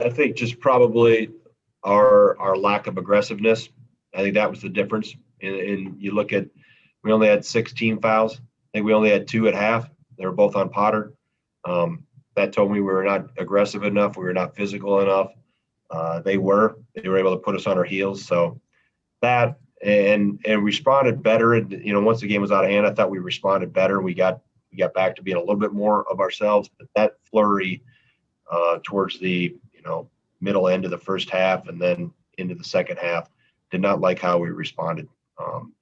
I think just probably our lack of aggressiveness. I think that was the difference. And you look at, we only had 16 fouls. I think we only had 2 at half. They were both on Potter. That told me we were not aggressive enough. We were not physical enough. They were able to put us on our heels. So that and responded better. And once the game was out of hand, I thought we responded better. We got back to being a little bit more of ourselves. But that flurry towards the middle end of the first half and then into the second half, did not like how we responded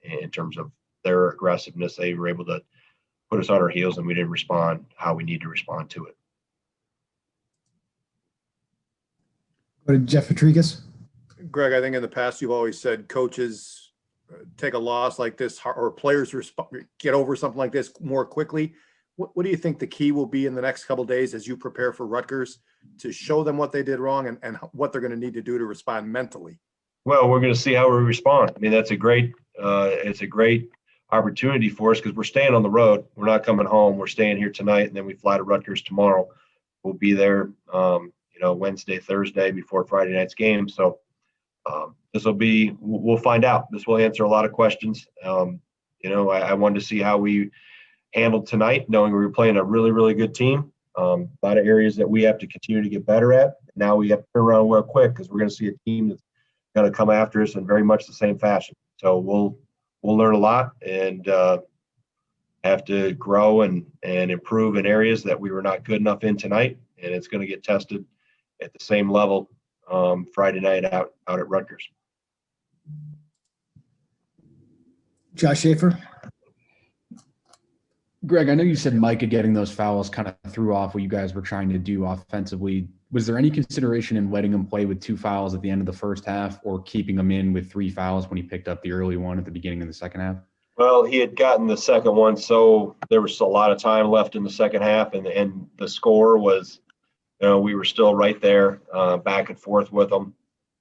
in terms of their aggressiveness. They were able to put us on our heels, and we didn't respond how we need to respond to it. Go to Jeff Rodriguez. Greg, I think in the past you've always said coaches take a loss like this, or players get over something like this more quickly. What do you think the key will be in the next couple of days as you prepare for Rutgers to show them what they did wrong and what they're going to need to do to respond mentally? Well, we're going to see how we respond. I mean, that's it's a great opportunity for us because we're staying on the road. We're not coming home. We're staying here tonight, and then we fly to Rutgers tomorrow. We'll be there, Wednesday, Thursday before Friday night's game. So we'll find out. This will answer a lot of questions. I wanted to see how we handled tonight, knowing we were playing a really, really good team. A lot of areas that we have to continue to get better at. Now we have to turn around real quick because we're going to see a team that's going to come after us in very much the same fashion. So we'll learn a lot and have to grow and improve in areas that we were not good enough in tonight. And it's going to get tested at the same level Friday night out at Rutgers. Josh Schaefer. Greg, I know you said Micah getting those fouls kind of threw off what you guys were trying to do offensively. Was there any consideration in letting him play with 2 fouls at the end of the first half or keeping him in with 3 fouls when he picked up the early one at the beginning of the second half? Well, he had gotten the second one, so there was a lot of time left in the second half, and the score was, we were still right there, back and forth with him.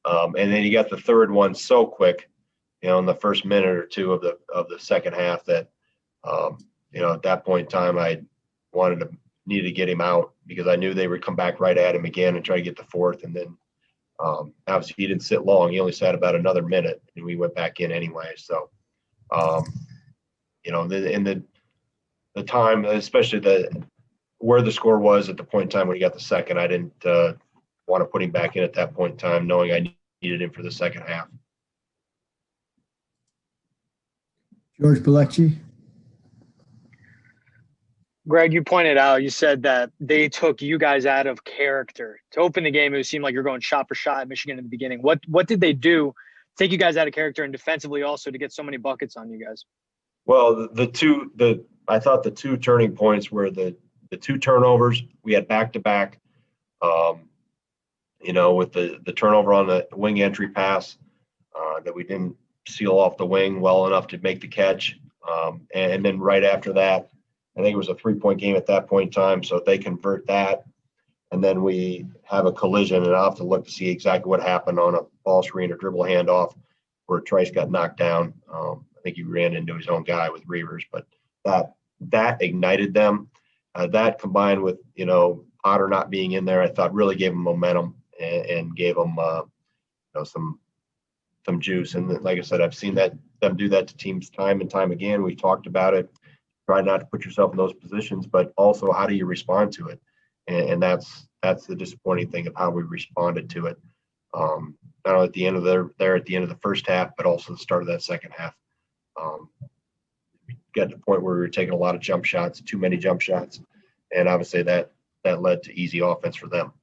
And then he got the third one so quick, in the first minute or two of the second half that, at that point in time, I needed to get him out because I knew they would come back right at him again and try to get the fourth. And then obviously he didn't sit long. He only sat about another minute, and we went back in anyway. So, in the time, especially where the score was at the point in time when he got the second, I didn't want to put him back in at that point in time, knowing I needed him for the second half. George Bilecki. Greg, you pointed out, you said that they took you guys out of character. To open the game, it seemed like you're going shot for shot at Michigan in the beginning. What did they do to take you guys out of character and defensively also to get so many buckets on you guys? Well, I thought the 2 turning points were the 2 turnovers. We had back-to-back, with the turnover on the wing entry pass that we didn't seal off the wing well enough to make the catch. And then right after that, I think it was a 3-point game at that point in time. So they convert that, and then we have a collision, and I'll have to look to see exactly what happened on a ball screen or dribble handoff where Trice got knocked down. I think he ran into his own guy with Reavers, but that ignited them. That combined with, Potter not being in there, I thought really gave them momentum and gave them, some juice. And like I said, I've seen them do that to teams time and time again. We've talked about it. Try not to put yourself in those positions, but also how do you respond to it? And that's the disappointing thing of how we responded to it. Not only at the end of at the end of the first half, but also the start of that second half. We got to the point where we were taking a lot of jump shots, too many jump shots, and obviously that led to easy offense for them.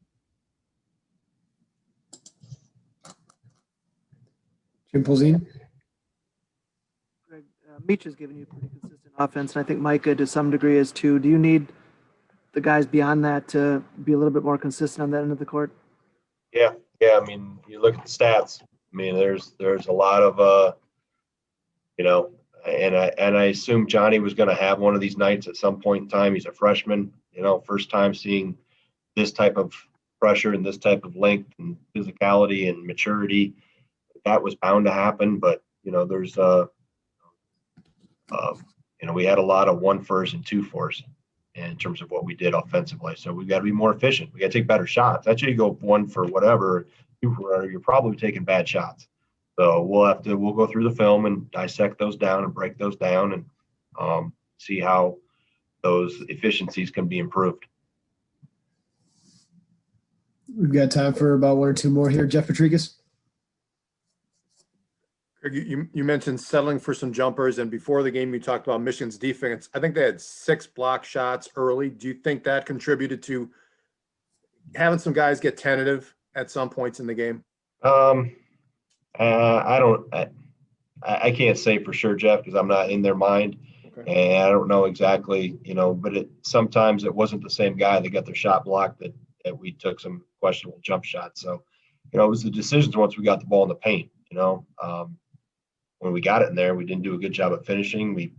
Jim Polzin. Meach has given you pretty consistent offense, and I think Micah to some degree is too. Do you need the guys beyond that to be a little bit more consistent on that end of the court? Yeah. I mean, you look at the stats. I mean, there's a lot of and I assume Johnny was going to have one of these nights at some point in time. He's a freshman, first time seeing this type of pressure and this type of length and physicality and maturity. That was bound to happen, but there's we had a lot of 1-4s and 2-4s, in terms of what we did offensively. So we've got to be more efficient. We got to take better shots. That's how you go 1 for whatever, 2 for whatever, you're probably taking bad shots. So we'll go through the film and dissect those down and break those down and see how those efficiencies can be improved. We've got time for about 1 or 2 more here. Jeff Patrikas. You mentioned settling for some jumpers, and before the game you talked about Michigan's defense. I think they had 6 block shots early. Do you think that contributed to having some guys get tentative at some points in the game? I can't say for sure, Jeff, because I'm not in their mind. Okay. And I don't know exactly, but sometimes it wasn't the same guy that got their shot blocked that we took some questionable jump shots. So, it was the decisions once we got the ball in the paint, when we got it in there, we didn't do a good job of finishing. We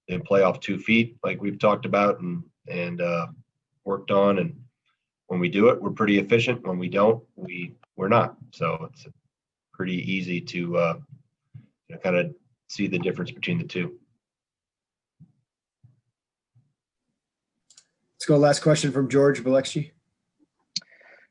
didn't play off 2 feet like we've talked about and worked on. And when we do it, we're pretty efficient. When we don't, we're not. So it's pretty easy to kind of see the difference between the two. Let's go. Last question from George Balekshi.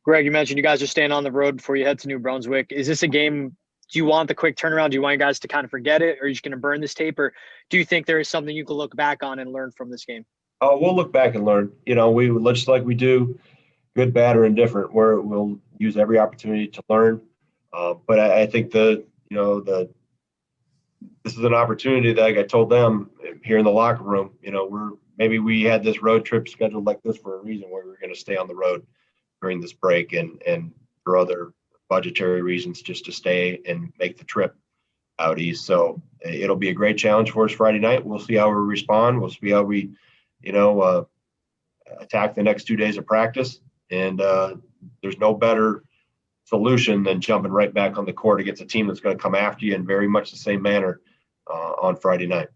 Greg, you mentioned you guys are staying on the road before you head to New Brunswick. Is this a game? Do you want the quick turnaround? Do you want you guys to kind of forget it? Or are you just going to burn this tape? Or do you think there is something you can look back on and learn from this game? Oh, we'll look back and learn. We just like we do, good, bad, or indifferent, where we'll use every opportunity to learn. But I think this is an opportunity that, like I told them here in the locker room, maybe we had this road trip scheduled like this for a reason, where we were going to stay on the road during this break and for other budgetary reasons, just to stay and make the trip out east. So it'll be a great challenge for us Friday night. We'll see how we respond. We'll see how we, attack the next 2 days of practice. And there's no better solution than jumping right back on the court against a team that's going to come after you in very much the same manner on Friday night.